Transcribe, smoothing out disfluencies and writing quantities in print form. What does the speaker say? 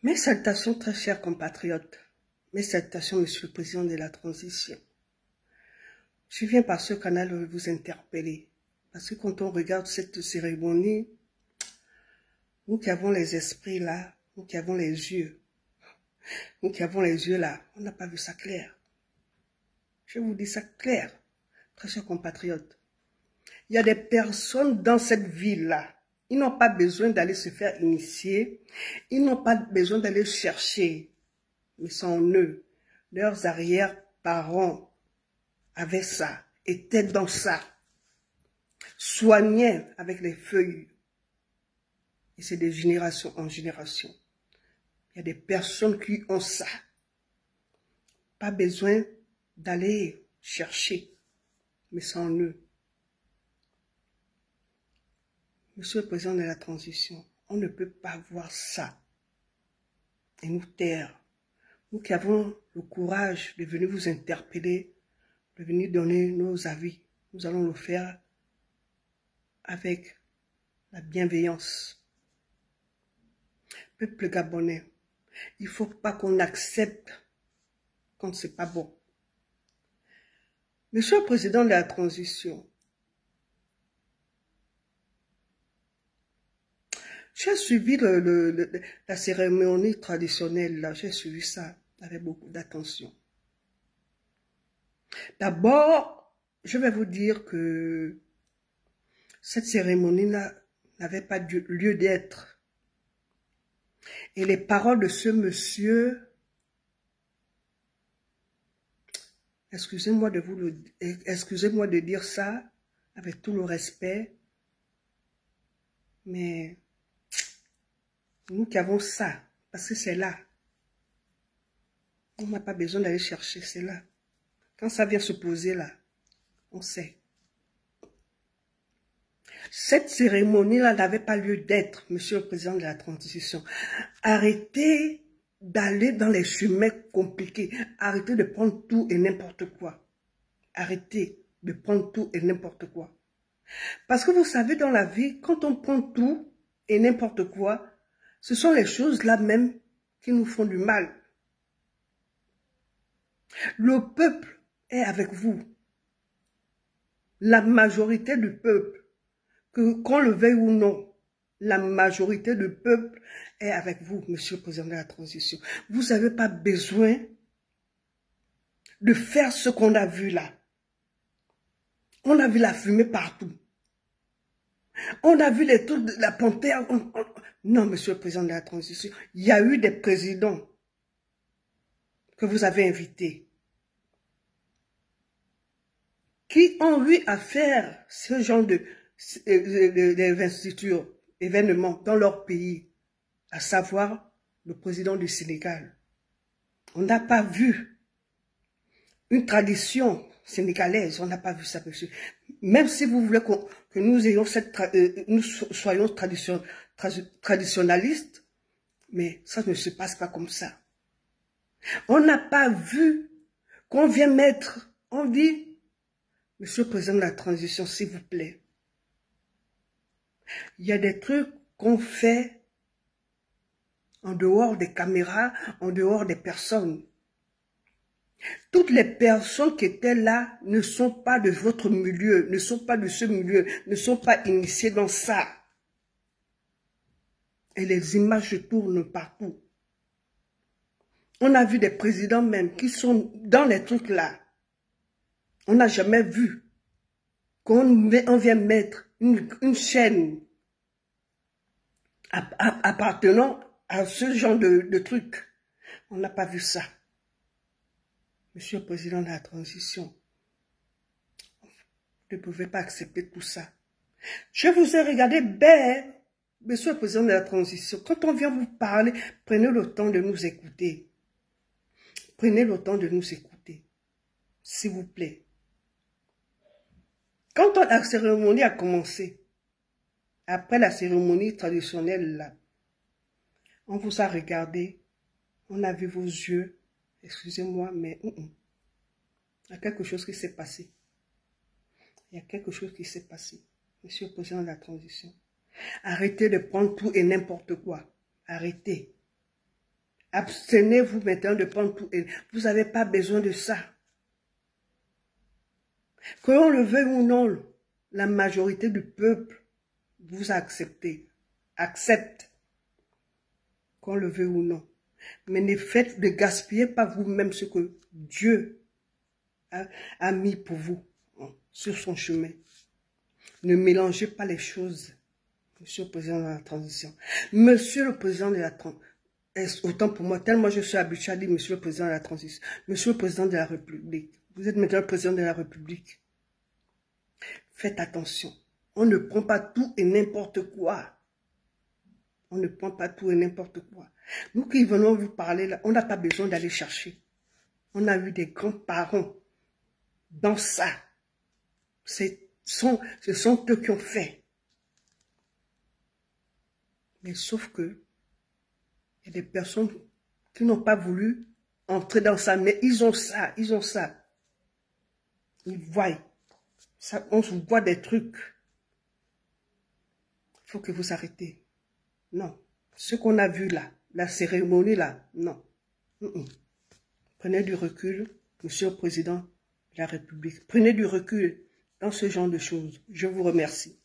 Mes salutations, très chers compatriotes. Mes salutations, Monsieur le Président de la Transition. Je viens par ce canal vous interpeller. Parce que quand on regarde cette cérémonie, nous qui avons les esprits là, nous qui avons les yeux là, on n'a pas vu ça clair. Je vous dis ça clair, très chers compatriotes. Il y a des personnes dans cette ville-là. Ils n'ont pas besoin d'aller se faire initier. Ils n'ont pas besoin d'aller chercher. Mais sont eux. Leurs arrière-parents avaient ça, étaient dans ça. Soignaient avec les feuilles. Et c'est de génération en génération. Il y a des personnes qui ont ça. Pas besoin d'aller chercher. Mais sans eux. Monsieur le Président de la Transition, on ne peut pas voir ça et nous taire. Nous qui avons le courage de venir vous interpeller, de venir donner nos avis, nous allons le faire avec la bienveillance. Peuple gabonais, il ne faut pas qu'on accepte quand ce n'est pas bon. Monsieur le Président de la Transition, j'ai suivi la cérémonie traditionnelle, là, j'ai suivi ça avec beaucoup d'attention. D'abord, je vais vous dire que cette cérémonie-là n'avait pas lieu d'être. Et les paroles de ce monsieur, excusez-moi de dire ça avec tout le respect, mais nous qui avons ça, parce que c'est là. On n'a pas besoin d'aller chercher, c'est là. Quand ça vient se poser là, on sait. Cette cérémonie-là n'avait pas lieu d'être, Monsieur le Président de la Transition. Arrêtez d'aller dans les chemins compliqués. Arrêtez de prendre tout et n'importe quoi. Arrêtez de prendre tout et n'importe quoi. Parce que vous savez, dans la vie, quand on prend tout et n'importe quoi, ce sont les choses là même qui nous font du mal. Le peuple est avec vous. La majorité du peuple, qu'on le veuille ou non, la majorité du peuple est avec vous, Monsieur le Président de la Transition. Vous n'avez pas besoin de faire ce qu'on a vu là. On a vu la fumée partout. On a vu les trucs de la panthère. Non, Monsieur le Président de la Transition, il y a eu des présidents que vous avez invités qui ont eu à faire ce genre d'investiture, événements dans leur pays, à savoir le président du Sénégal. On n'a pas vu une tradition sénégalaise, on n'a pas vu ça, monsieur. Même si vous voulez que nous ayons nous soyons traditionnalistes, mais ça ne se passe pas comme ça. On n'a pas vu qu'on vient mettre, on dit, Monsieur le Président de la Transition, s'il vous plaît, il y a des trucs qu'on fait en dehors des caméras, en dehors des personnes. Toutes les personnes qui étaient là ne sont pas de votre milieu, ne sont pas de ce milieu, ne sont pas initiées dans ça. Et les images tournent partout. On a vu des présidents même qui sont dans les trucs là. On n'a jamais vu qu'on vient mettre une chaîne appartenant à ce genre de trucs. On n'a pas vu ça. Monsieur le Président de la Transition, vous ne pouvez pas accepter tout ça. Je vous ai regardé, ben, Monsieur le Président de la Transition, quand on vient vous parler, prenez le temps de nous écouter. Prenez le temps de nous écouter, s'il vous plaît. Quand la cérémonie a commencé, après la cérémonie traditionnelle, là, on vous a regardé, on a vu vos yeux, excusez-moi, mais il y a quelque chose qui s'est passé. Il y a quelque chose qui s'est passé, Monsieur le Président de la Transition. Arrêtez de prendre tout et n'importe quoi. Arrêtez. Abstenez-vous maintenant de prendre tout. Vous n'avez pas besoin de ça. Que l'on le veuille ou non, la majorité du peuple vous a accepté. Accepte. Qu'on le veuille ou non. Mais ne gaspillez pas vous-même ce que Dieu a mis pour vous sur son chemin. Ne mélangez pas les choses, Monsieur le Président de la Transition. Monsieur le Président de la Transition, autant pour moi, tellement je suis habitué à dire Monsieur le Président de la Transition, Monsieur le Président de la République. Vous êtes maintenant le Président de la République. Faites attention. On ne prend pas tout et n'importe quoi. On ne prend pas tout et n'importe quoi. Nous qui venons vous parler là, on n'a pas besoin d'aller chercher. On a eu des grands-parents dans ça. Ce sont eux qui ont fait. Mais sauf que il y a des personnes qui n'ont pas voulu entrer dans ça, mais ils ont ça, ils ont ça. Ils voient. Ça, on se voit des trucs. Il faut que vous arrêtez. Non. Ce qu'on a vu là, la cérémonie là, non. Prenez du recul, Monsieur le Président de la République. Prenez du recul dans ce genre de choses. Je vous remercie.